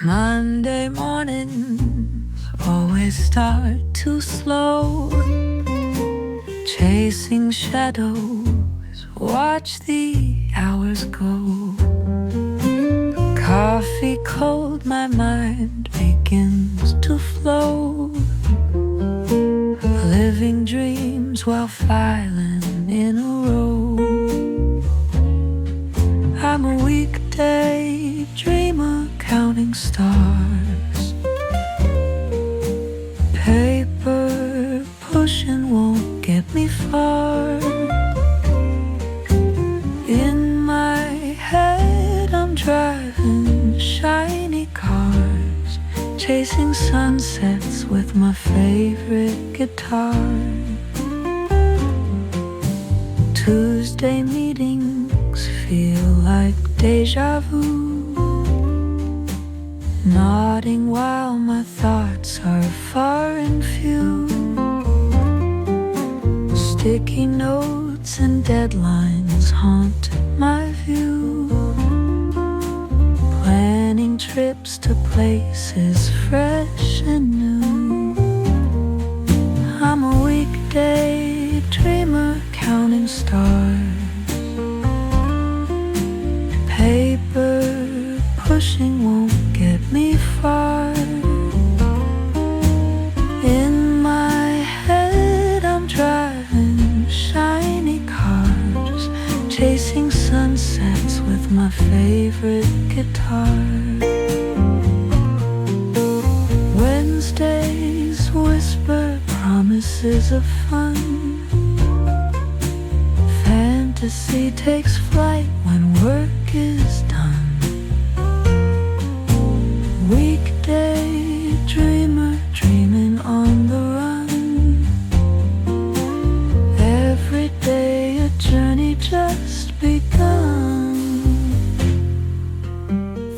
Monday mornings always start too slow, chasing shadows, watch the hours go. Coffee cold, my mind begins to flow, living dreams while filing in a row. I'm a weekday dreamer counting stars, paper pushing won't get me far. In my head I'm driving shiny cars, chasing sunsets with my favorite guitar. Tuesday meetings feel like deja vu, nodding while my thoughts are far and few. Sticky notes and deadlines haunt my view, planning trips to places fresh and new. I'm a weekday dreamer counting stars, paper pushing won't get me far. In my head I'm driving shiny cars, chasing sunsets with my favorite guitar. Wednesdays whisper promises of fun, fantasy takes flight when work is done. Weekday dreamer dreaming on the run, every day a journey just begun.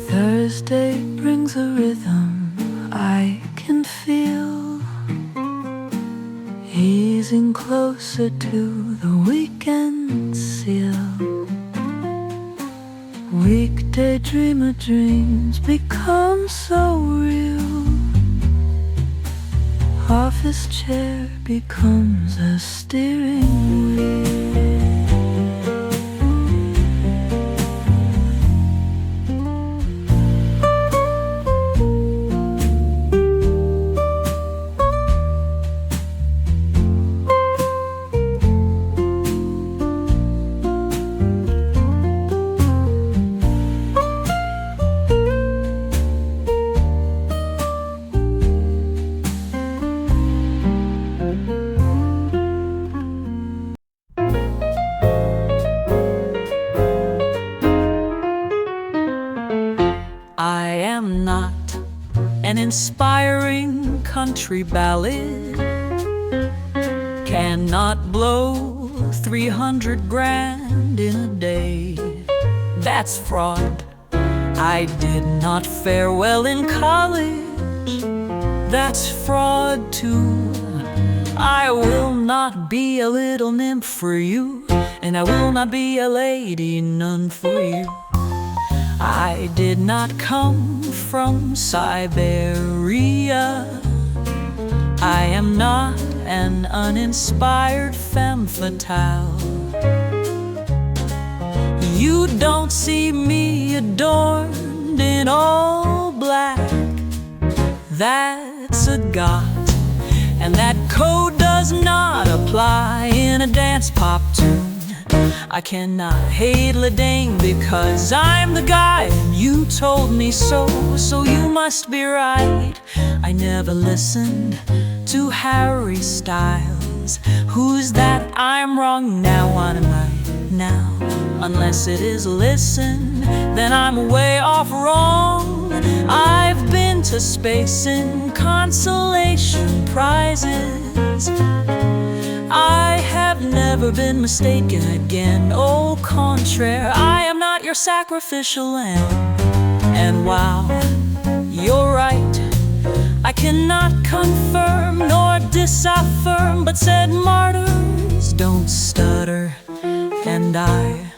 Thursday brings a rhythm I can feel, easing closer to the weekend seal. Weekday dreamer dreams become so real, office chair becomes a steering wheel. I am not an inspiring country ballad, cannot blow 300 grand in a day. That's fraud. I did not fare well in college. That's fraud too. I will not be a little nymph for you, and I will not be a lady nun for you. I did not come from Siberia. I am not an uninspired femme fatale. You don't see me adorned in all black. That's a god, and that code does not apply in a dance pop tune. I cannot hate Ledane because I'm the guy and you told me so, so you must be right. I never listened to Harry Styles. Who's that? I'm wrong now. What am I now? Unless it is listen, then I'm way off wrong. I've been to space in consolation prizes. I have never been mistaken again. Au contraire, I am not your sacrificial lamb. And while you're right, I cannot confirm nor disaffirm, but said martyrs don't stutter, and I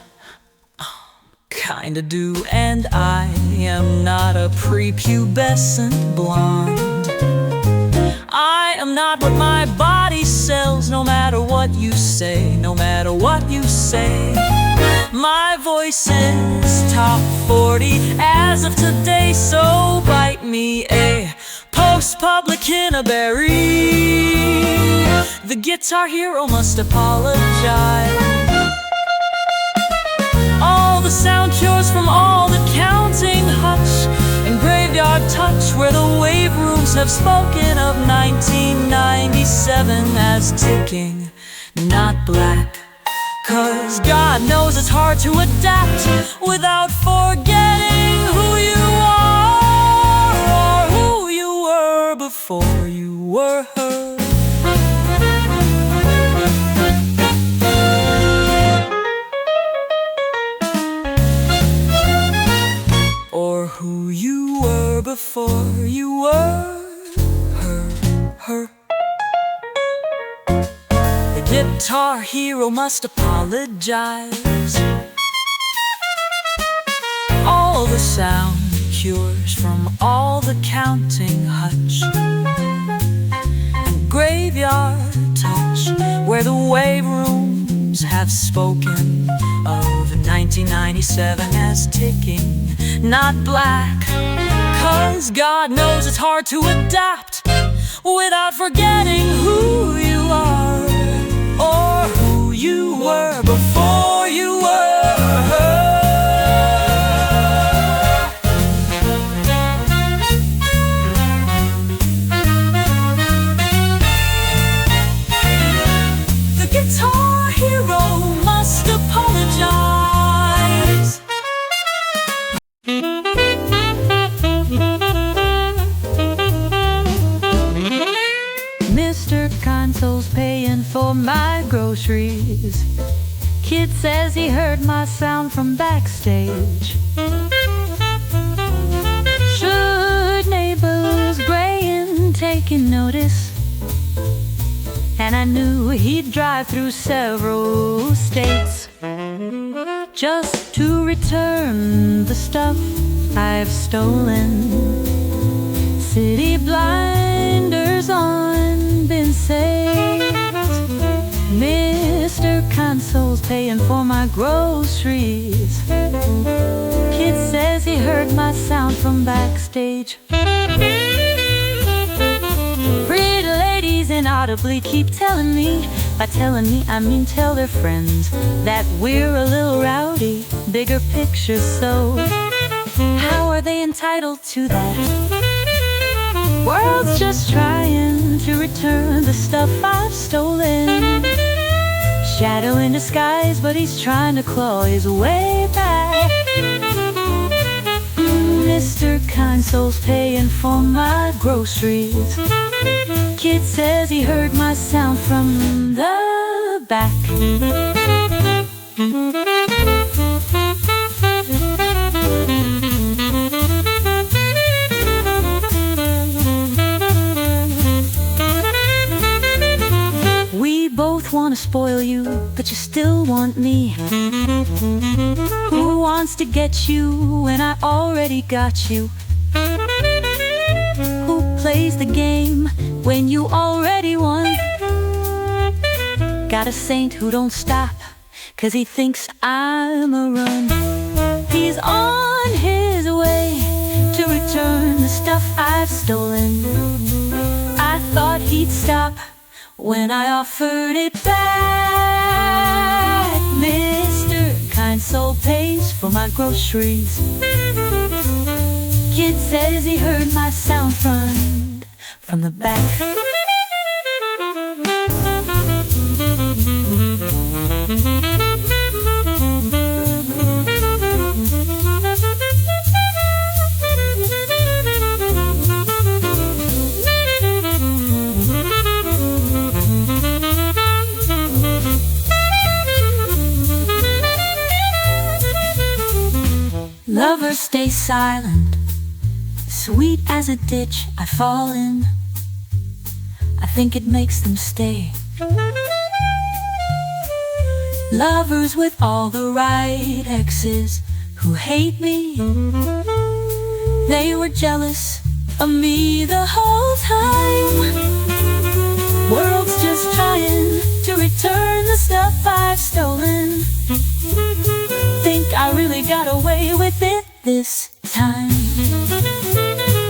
kinda do, and I am not a prepubescent blonde. I am not what my body sells, no matter what you say, no matter what you say. My voice is top 40 as of today, so bite me a post-public 𝘛𝘪𝘮𝘮. The guitar hero must apologize. All the sound cures from all the counting hutch and graveyard touch, where the wave rooms have spoken of 1997 as ticking, not black. 'Cause God knows it's hard to adapt without forgetting who you are, or who you were before you were her. Or who you were before you were her. The guitar hero must apologize. All the sound cures from all the counting hutch and graveyard touch, where the wave rooms have spoken of 1997 as ticking, not black. 'Cause God knows it's hard to adapt without forgetting who you are, or who you were before you were her. The guitar hero must apologize. Mr. Console's paying for my groceries. Kid says he heard my sound from backstage. Should neighbors graying taking notice? And I knew he'd drive through several states just to return the stuff I've stolen. City blinders on, been saved. Mr. Console's paying for my groceries. Kid says he heard my sound from backstage. Pretty ladies inaudibly keep telling me, by telling me I mean tell their friends, that we're a little rowdy, bigger picture so. How are they entitled to that? World's just trying to return the stuff I've stolen. Shadow in disguise, but he's trying to claw his way back. Mr. Console's paying for my groceries. Kid says he heard my sound from the back. We both want to spoil you, but you still want me. Who wants to get you when I already got you? Who plays the game when you already won? Got a saint who don't stop, 'cause he thinks I'm a run. He's on his way to return the stuff I've stolen. I thought he'd stop when I offered it back. Mr. Console pays for my groceries. Kid says he heard my sound from the back. Lovers stay silent, sweet as a ditch I fall in. I think it makes them stay. Lovers with all the right exes, who hate me. They were jealous of me the whole time. World's just trying to return the stuff I've stolen. Think I really got away with it this time.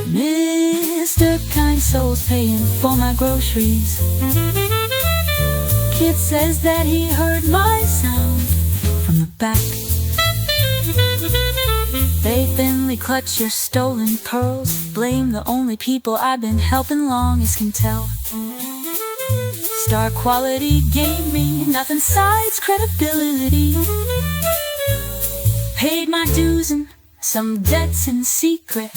Mr. Kind Soul's paying for my groceries. Kid says that he heard my sound from the back. They thinly clutch your stolen pearls. Blame the only people I've been helping longest can tell. Star quality gave me nothing besides credibility. Paid my dues and some debts in secret.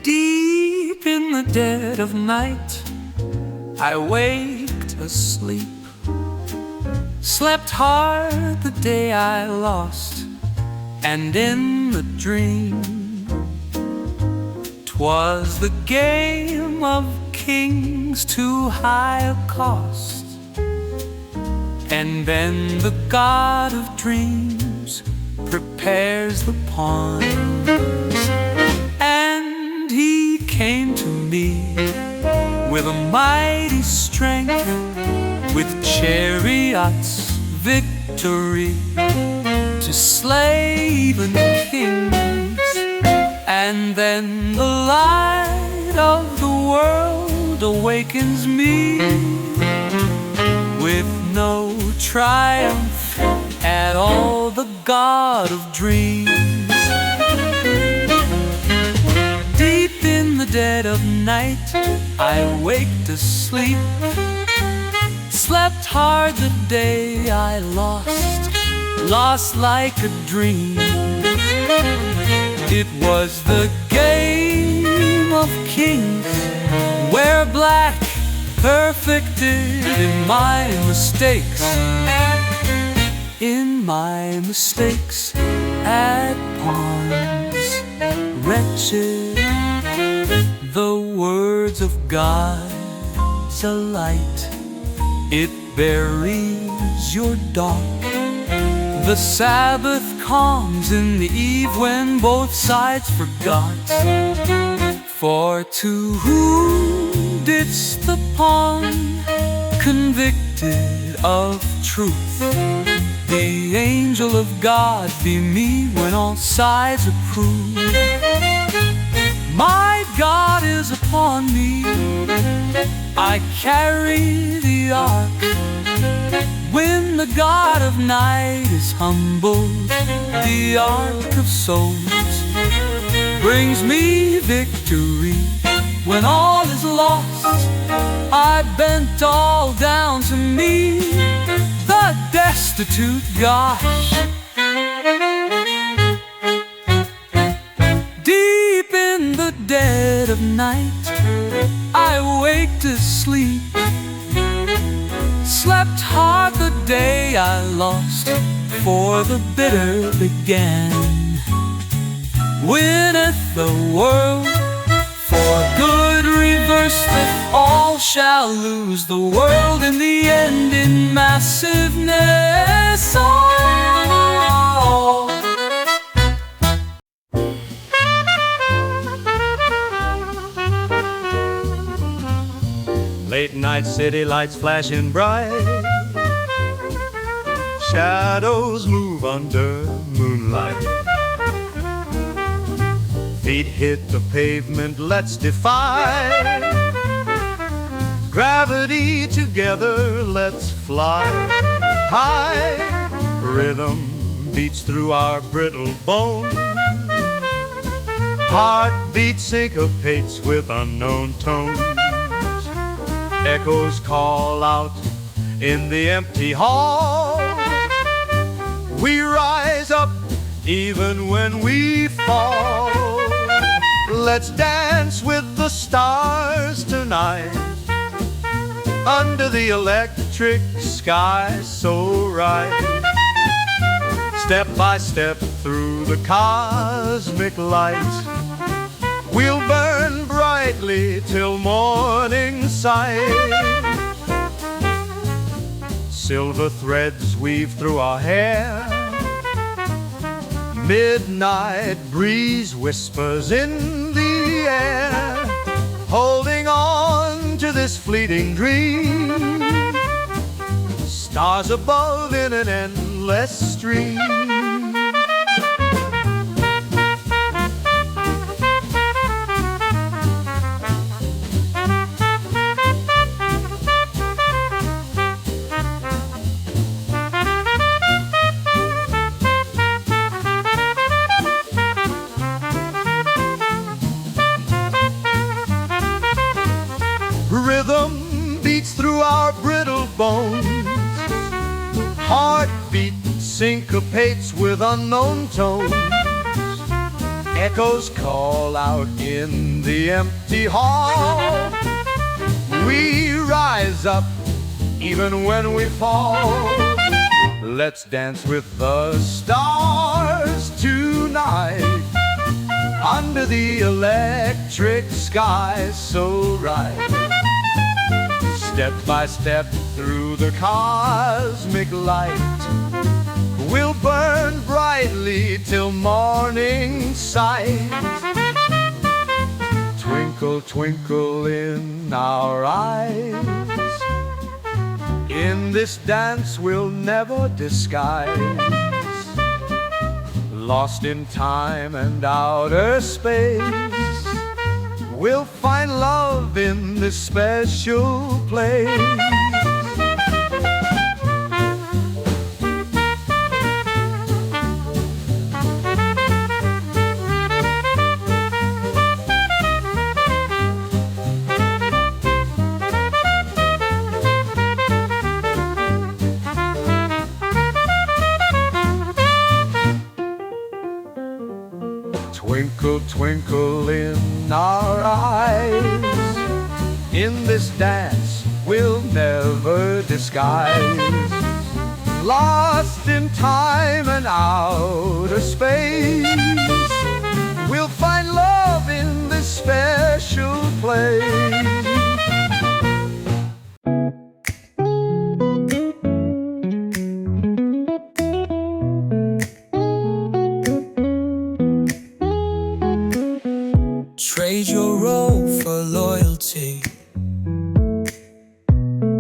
Deep in the dead of night, I waked asleep. Slept hard the day I lost, and in the dream 'twas the game of kings too high a cost. And then the god of dreams prepares the pawns, and he came to me with a mighty strength, with chariots victory, to slay even kings. And then the light of the world awakens me, with no triumph at all, the god of dreams. Deep in the dead of night, I waked asleep. Slept hard the day I lost, lost like a dream. It was the game of kings, where black perfected in my mistakes, in my mistakes at pawns. Wretched, the words of God's a light. It buries your dark. The Sabbath comes in the eve when both sides forgot. For to whom didst the pawn, convicted of truth, the angel of God be me when all sides approve? My God is upon me, I carry the ark. When the God of night is humbled, the ark of souls brings me victory. When all is lost, I bent all down to me, the destitute gosh. Deep in the dead of night, I wake to sleep. Slept hard the day I lost, for the bitter began. Winneth the world for good, reverseth all, shall lose the world in the end in massiveness. Oh. Late night city lights flashing bright, shadows move under moonlight. Feet hit the pavement, let's defy gravity together, let's fly high. Rhythm beats through our brittle bones, heartbeat syncopates with unknown tones. Echoes call out in the empty hall. We rise up even when we fall. Let's dance with the stars tonight, under the electric sky so bright. Step by step through the cosmic light, we'll burn bright brightly till morning sight. Silver threads weave through our hair. Midnight breeze whispers in the air, holding on to this fleeting dream. Stars above in an endless stream. Rhythm beats through our brittle bones. Heartbeat syncopates with unknown tones. Echoes call out in the empty hall. We rise up even when we fall. Let's dance with the stars tonight, under the electric sky so bright. Step by step through the cosmic light, we'll burn brightly till morning sight. Twinkle, twinkle in our eyes, in this dance we'll never disguise. Lost in time and outer space, we'll find love in this special place. Twinkle, twinkle in our eyes, in this dance we'll never disguise. Lost in time and outer space, we'll find love in this special place. Trade your role for loyalty,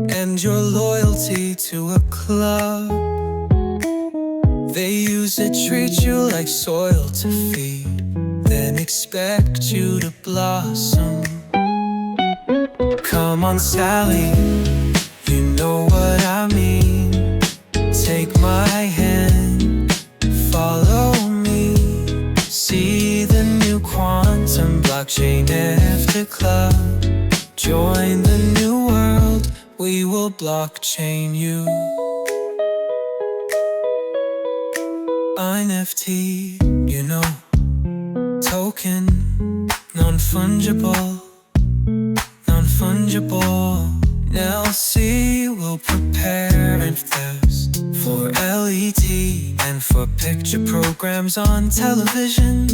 and your loyalty to a club. They use it, treat you like soil to feed, then expect you to blossom. Come on, Sally, you know what I mean. Take my hand, follow me. See the new quantum blockchain after club. Join the new world, we will blockchain you. NFT, you know, token, non-fungible, non-fungible. LC will prepare and thirst for LED and for picture programs on television.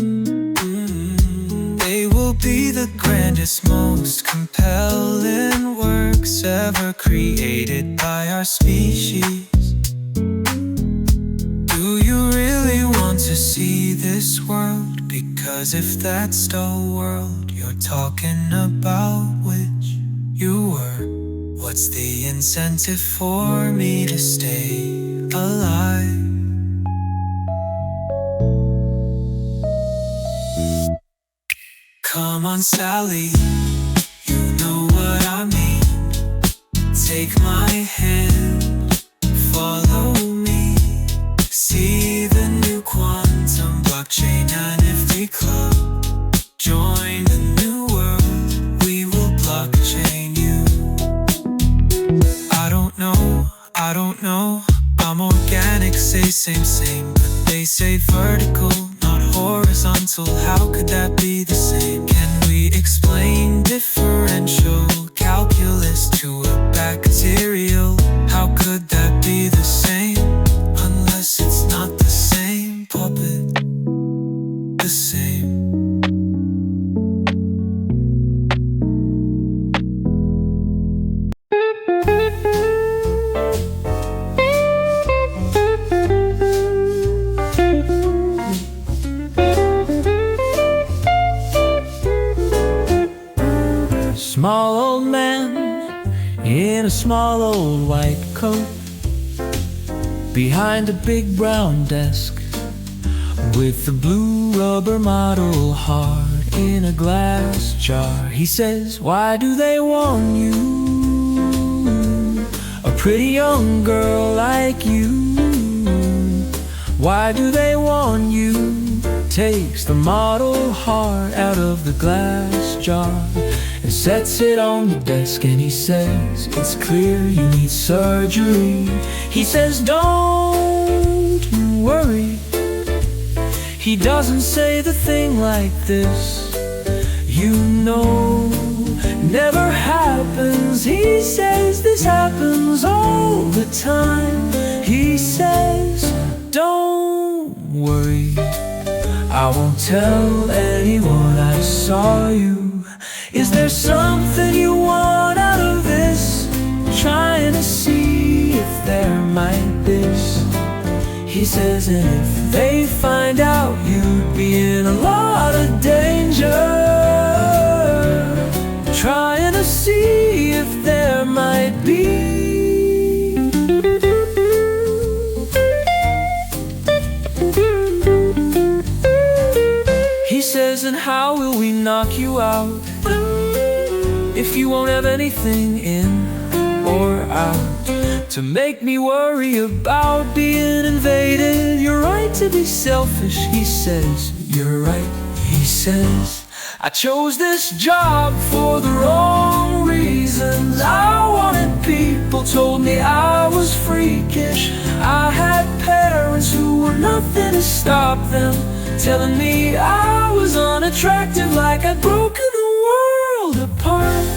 They will be the grandest, most compelling works ever created by our species. Do you really want to see this world? Because if that's the world you're talking about, which you were, what's the incentive for me to stay alive? Come on, Sally, you know what I mean. Take my hand, follow me. See the new quantum blockchain NFT club. Join the new world, we will blockchain you. I don't know, I'm organic, say same, but they say vertical, not horizontal. How could that be the same? Can we explain differential calculus to a bacterial? How could that be the same? Unless it's not the same puppet, the same. small old white coat behind a big brown desk with the blue rubber model heart in a glass jar. He says, "Why do they want you? A pretty young girl like you. Why do they want you?" Takes the model heart out of the glass jar and sets it on the desk, and he says, "It's clear you need surgery." He says, "Don't worry." He doesn't say the thing like this, you know, never happens. He says this happens all the time. He says, "Don't worry, I won't tell anyone I saw you." Is there something you want out of this? Trying to see if there might be. He says, "And if they find out, you'd be in a lot of danger. Trying to see if there might be." He says, "And how will we knock you out if you won't have anything in or out to make me worry about being invaded? You're right to be selfish," he says. "You're right," he says. "I chose this job for the wrong reasons. I wanted people told me I was freakish. I had parents who were nothing to stop them, telling me I was unattractive, like I'd broken the world apart."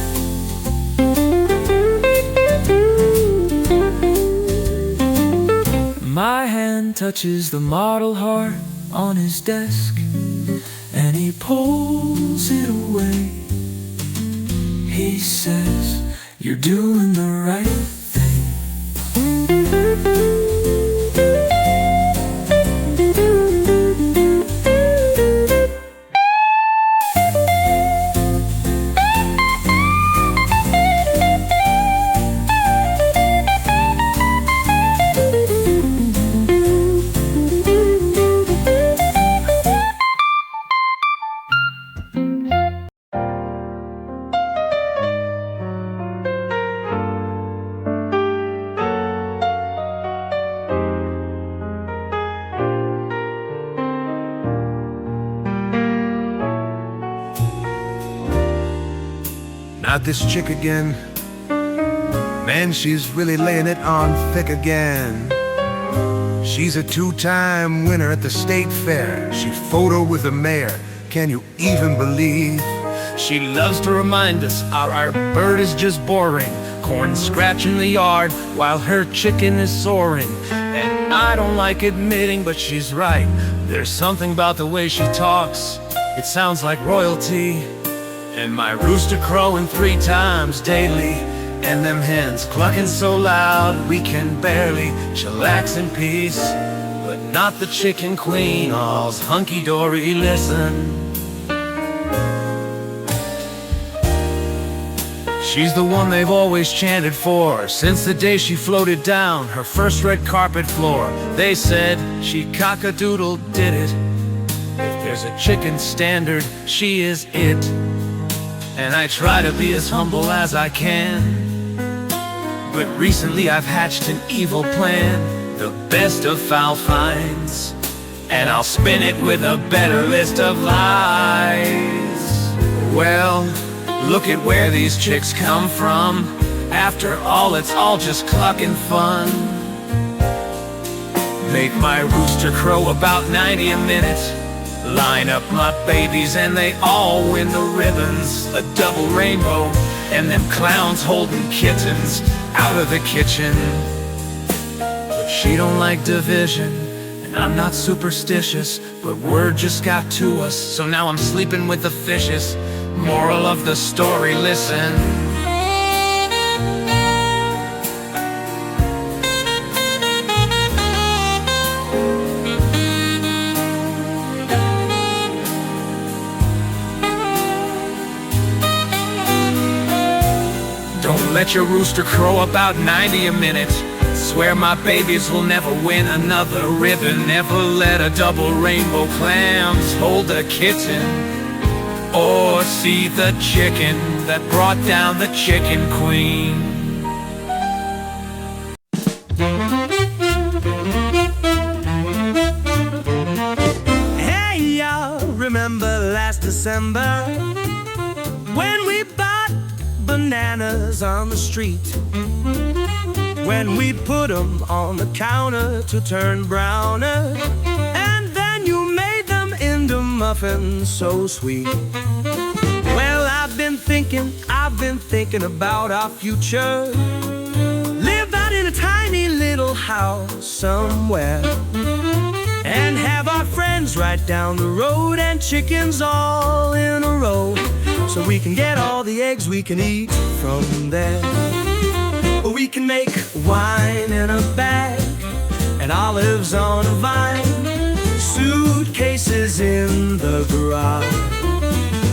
My hand touches the model heart on his desk, and he pulls it away. He says, "You're doing the right thing." Not this chick again. Man, she's really laying it on thick again. She's a two-time winner at the state fair. She photoed with the mayor. Can you even believe? She loves to remind us our bird is just boring, corn scratching the yard while her chicken is soaring. And I don't like admitting, but she's right. There's something about the way she talks. It sounds like royalty. And my rooster crowing 3 times daily, and them hens clucking so loud we can barely chillax in peace. But not the chicken queen, all's hunky-dory, listen. She's the one they've always chanted for since the day she floated down her first red carpet floor. They said she cock-a-doodle did it. If there's a chicken standard, she is it. And I try to be as humble as I can, but recently I've hatched an evil plan, the best of foul finds, and I'll spin it with a better list of lies. Well, look at where these chicks come from. After all, it's all just clucking fun. Make my rooster crow about 90 a minute. Line up my babies and they all win the ribbons. A double rainbow and them clowns holding kittens out of the kitchen. But she don't like division, and I'm not superstitious, but word just got to us, so now I'm sleeping with the fishes. Moral of the story, listen. Don't let watch a rooster crow about 90 a minute. Swear my babies will never win another ribbon. Never let a double rainbow clams hold the kitten, or see the chicken that brought down the chicken queen. Hey y'all, remember last December when we bought bananas on the street? When we put them on the counter to turn browner, and then you made them into muffins so sweet. Well, I've been thinking about our future. Live out in a tiny little house somewhere, and have our friends right down the road, and chickens all in a row, so we can get all the eggs we can eat from there. We can make wine in a bag and olives on a vine, suitcases in the garage,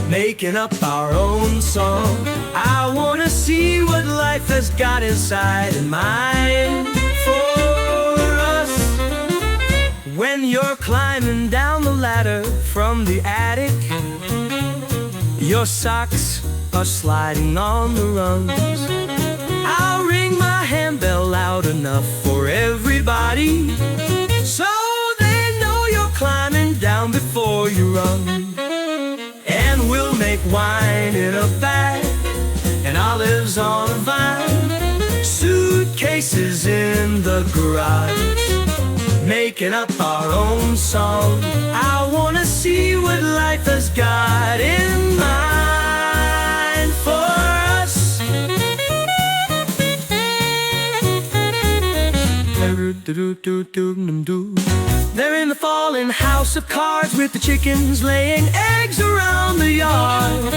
making up our own song. I wanna see what life has got inside and mind for us. When you're climbing down the ladder from the attic, your socks are sliding on the rungs. I'll ring my handbell loud enough for everybody, so they know you're climbing down before you run. And we'll make wine in a bag and olives on a vine, suitcases in the garage, making up our own song. I wanna see what life has got in mind for us. They're in the fallen house of cards with the chickens laying eggs around the yard.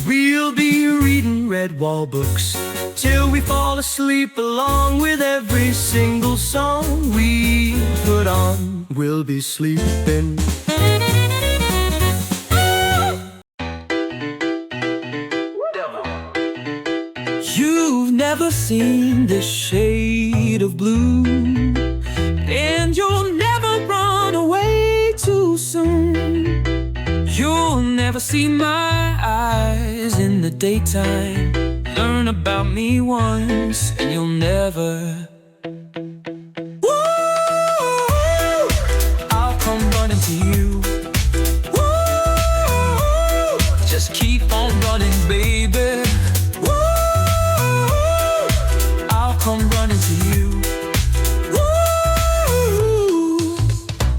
We'll be reading red wall books till we fall asleep, along with every single song we put on. We'll be sleeping. You've never seen this shade of blue, and you'll never run away too soon. You'll never see my eyes in the daytime. Learn about me once and you'll never. Woo! I'll come running to you. Woo! Just keep on running, baby. Come running to you. Woo!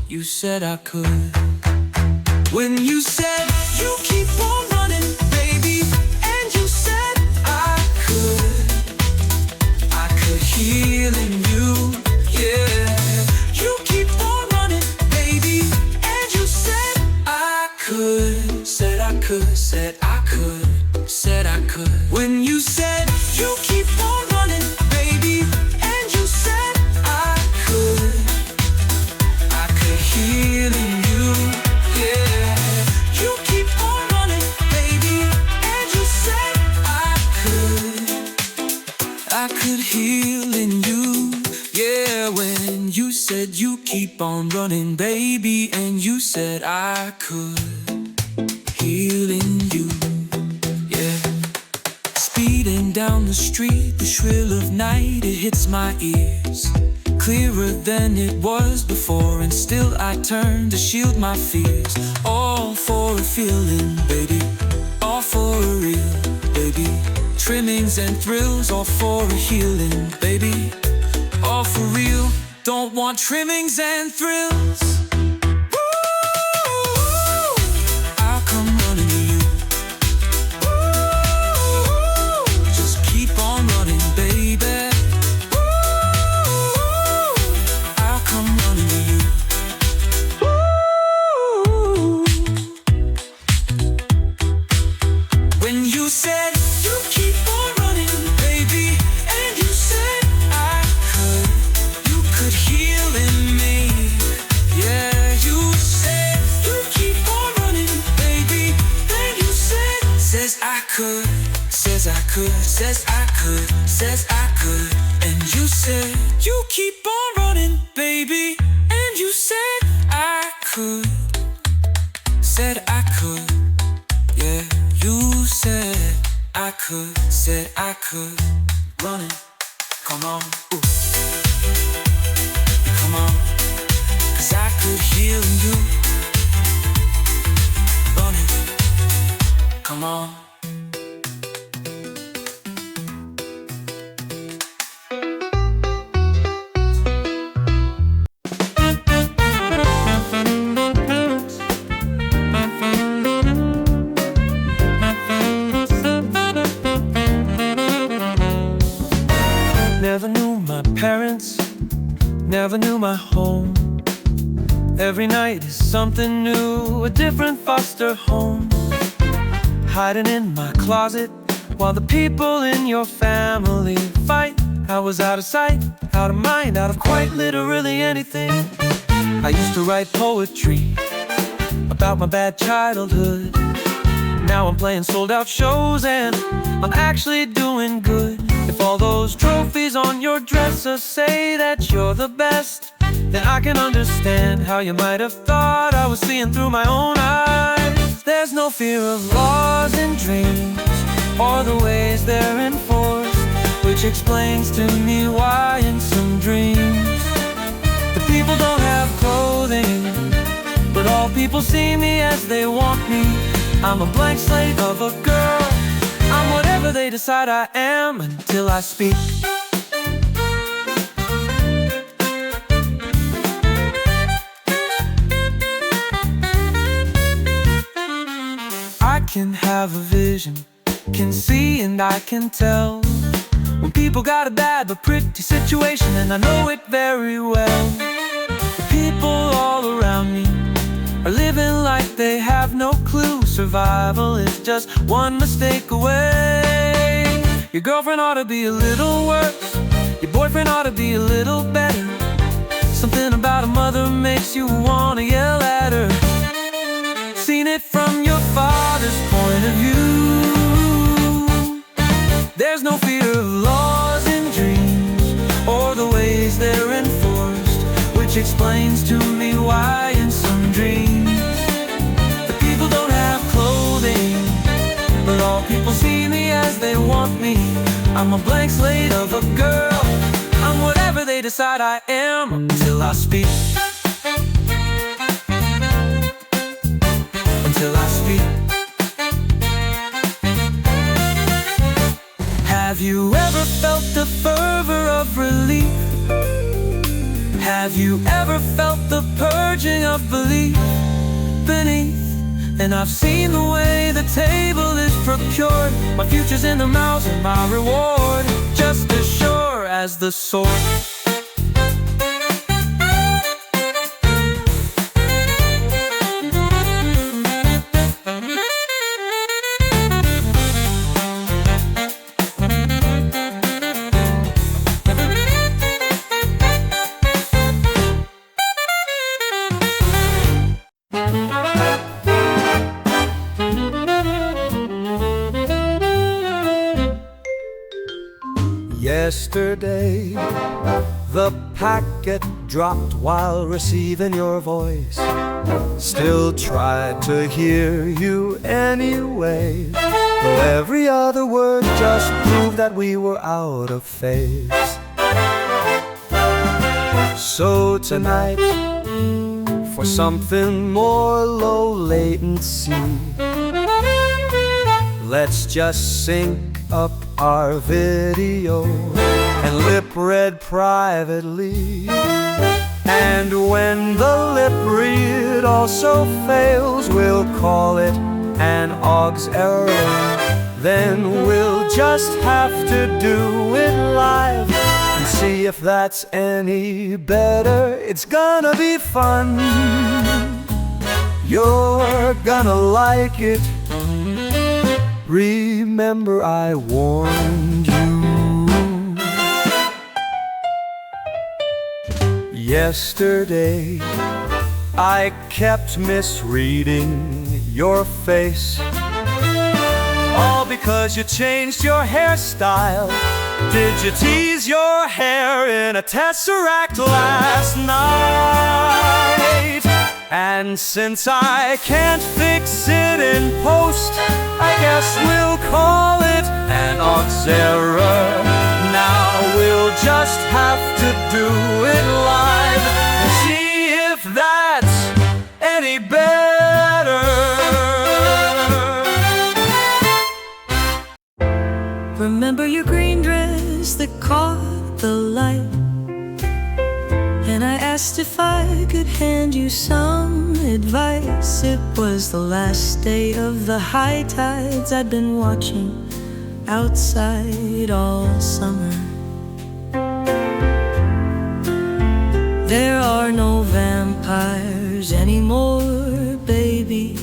You said I could. When you said you keep on running, baby, and you said I could heal in you, yeah. You keep on running, baby, and you said I could, said I could, said I could, said I could. When you said you keep on running, heal in you, yeah. You keep on running, baby, and you said I could heal in you, yeah. When you said you keep on running, baby, and you said I could heal in you, yeah. Speeding down the street, the shrill of night, it hits my ears, clearer than it was before, and still I turn to shield my fears. All for a feeling, baby, all for a real, baby. Trimmings and thrills, all for a healing, baby, all for real. Don't want trimmings and thrills. Woo! I'll come running to you. Woo! Just keep on running, baby. You said you keep on running, baby, and you said I could, you could heal in me, yeah. says I could. And you said, you keep on running, baby. And you said I could, yeah. You said I could, running, come on, ooh. Come on, 'cause I could heal you, running, come on. Never knew my parents, never knew my home. Every night is something new, a different foster home. Hiding in my closet while the people in your family fight. I was out of sight, out of mind, out of quite literally anything. I used to write poetry about my bad childhood. Now I'm playing sold-out shows and I'm actually doing good. If all those trophies on your dresser say that you're the best, then I can understand how you might have thought I was seeing through my own eyes. There's no fear of laws and dreams or the ways they're enforced, which explains to me why in some dreams the people don't have clothing, but all people see me as they want me. I'm a blank slate of a girl, I'm whatever they decide I am until I speak. I can have a vision, can see and I can tell when people got a bad but pretty situation, and I know it very well. The people all around me are living like they have no clue. Survival is just one mistake away. Your girlfriend ought to be a little worse, your boyfriend ought to be a little better. Something about a mother makes you wanna yell at her. Seen it from your father's point of view. There's no fear of laws and dreams or the ways they're enforced, which explains to me why in some dreams the people don't have clothing, but all people see me as they want me. I'm a blank slate of a girl, I'm whatever they decide I am until I speak. Until I speak. Have you ever felt the fervor of relief? Have you ever felt the purging of belief beneath? And I've seen the way the table is procured. My future's in the mouths and my reward just as sure as the sword. Yesterday, the packet dropped while receiving your voice. Still tried to hear you anyway, though every other word just proved that we were out of phase. So tonight, for something more low latency, let's just sync up our video and lip read privately. And when the lip read also fails, we'll call it an aux error. Then we'll just have to do it live and see if that's any better. It's gonna be fun, you're gonna like it. Remember I warned you. Yesterday, I kept misreading your face. All all because you changed your hairstyle. Did you tease your hair in a tesseract last night? And since I can't fix it in post, I guess we'll call it an odds error. Now we'll just have to do it live and see if that's any better. Remember your green dress that caught the light? And I asked if I could hand you some advice. It was the last day of the high tides. I'd been watching outside all summer. There are no vampires anymore, baby.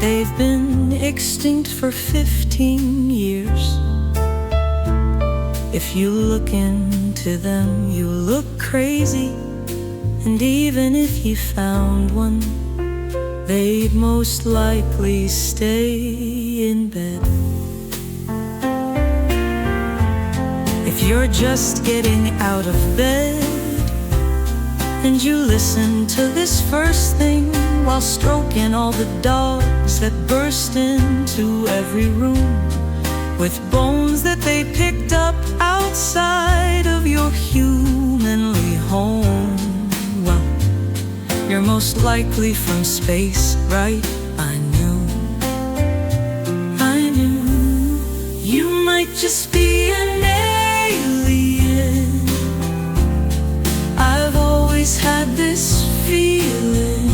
They've been extinct for 15 years. If you look into them, you look crazy. And even if you found one, they'd most likely stay in bed. If you're just getting out of bed and you listen to this first thing while stroking all the dogs that burst into every room with bones that they picked up outside of your humanly home, well, you're most likely from space, right? I knew you might just be an alien. I've always had this feeling.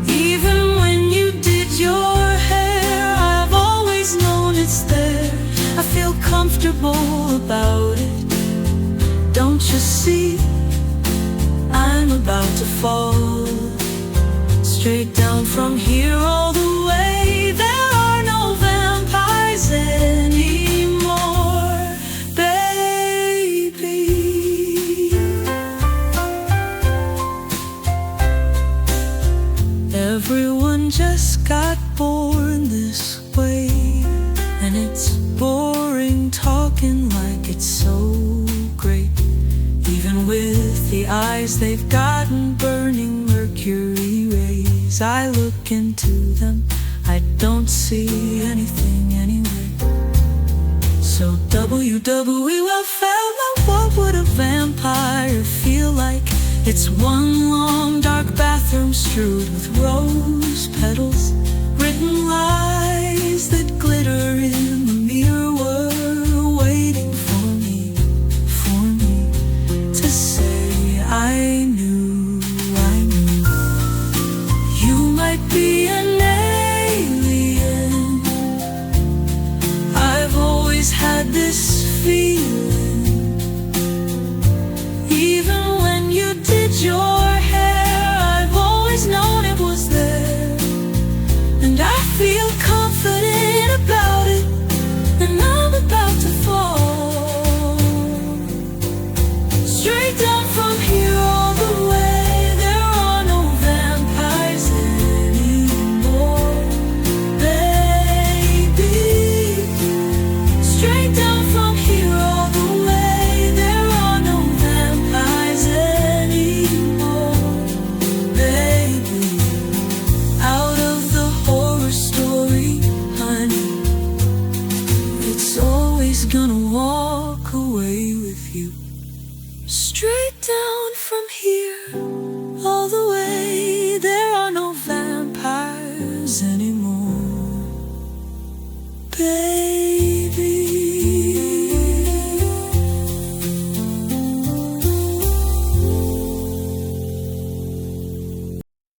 Even when you did your hair, I've always known it's there. I feel comfortable about it. Don't you see? I'm about to fall straight down from here all the way. There are no vampires anymore, baby. Everyone just got born this way, and it's boring talking like it's so great. Even with the eyes they've gotten burning mercury rays, I look into them, I don't see anything anyway. So WWF, what would a vampire feel like? It's one long dark bathroom strewed with rose petals, written lies that glitter in the mirror were waiting for me to say I knew. You might be an alien. I've always had this feeling. Even when you did your hair, I've always known it was there. And I feel confident about it, and I'm about to fall straight down from here all the way. There are no vampires anymore, baby. Straight down from here all the way. There are no vampires anymore, baby. Out of the horror story, honey, it's always gonna walk away with you. Straight down from here all the way. There are no vampires anymore, baby.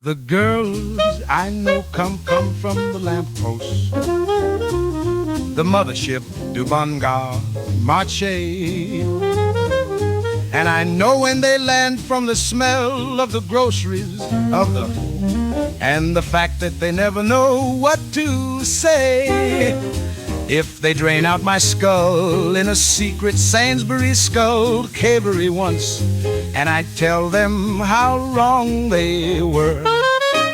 The girls I know come from the lamppost, the mothership du bon marché. And I know when they land from the smell of the groceries, and the fact that they never know what to say. If they drain out my skull in a secret Sainsbury's skull cavery once, and I tell them how wrong they were.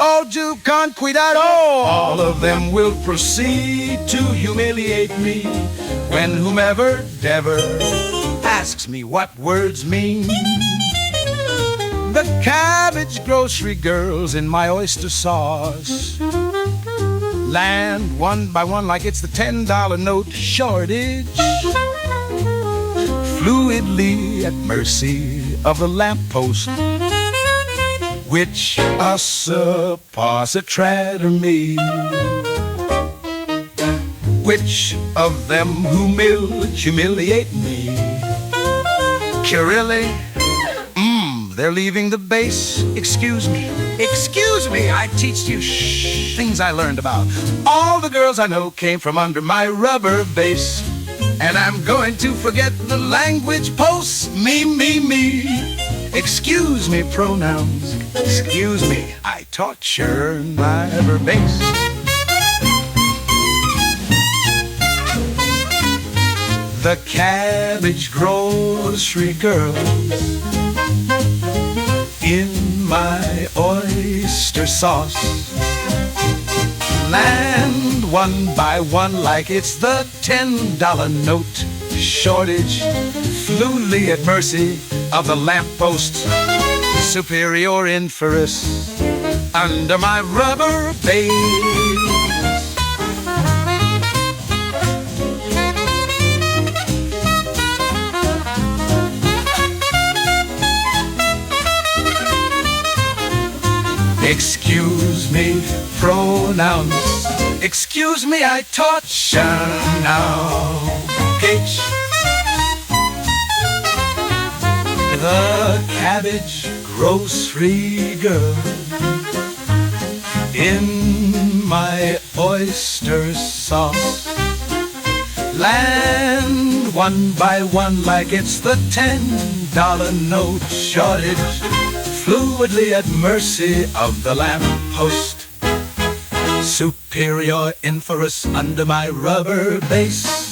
all do con-cuidado. All of them will proceed to humiliate me when whomever ever asks me what words mean. The cabbage grocery girls in my oyster sauce land one by one like it's the $10 note shortage, fluidly at mercy of the lamppost, which a suppositor me. Which of them who humiliate me? Kirilli? They're leaving the base. Excuse me, I teach you things I learned about. All the girls I know came from under my rubber base. And I'm going to forget the language posts. Me. Excuse me, pronouns. Excuse me, I torture my rubber base. The cabbage grocery girls in my oyster sauce land one by one like it's the $10 note shortage, fluidly at mercy of the lamppost, superior inferior under my rubber base. Excuse me, pronouns. Excuse me, I torture now. H. The cabbage grocery girl in my oyster sauce land one by one like it's the $10 note shortage, fluidly at mercy of the lamppost, superior inferior under my rubber base.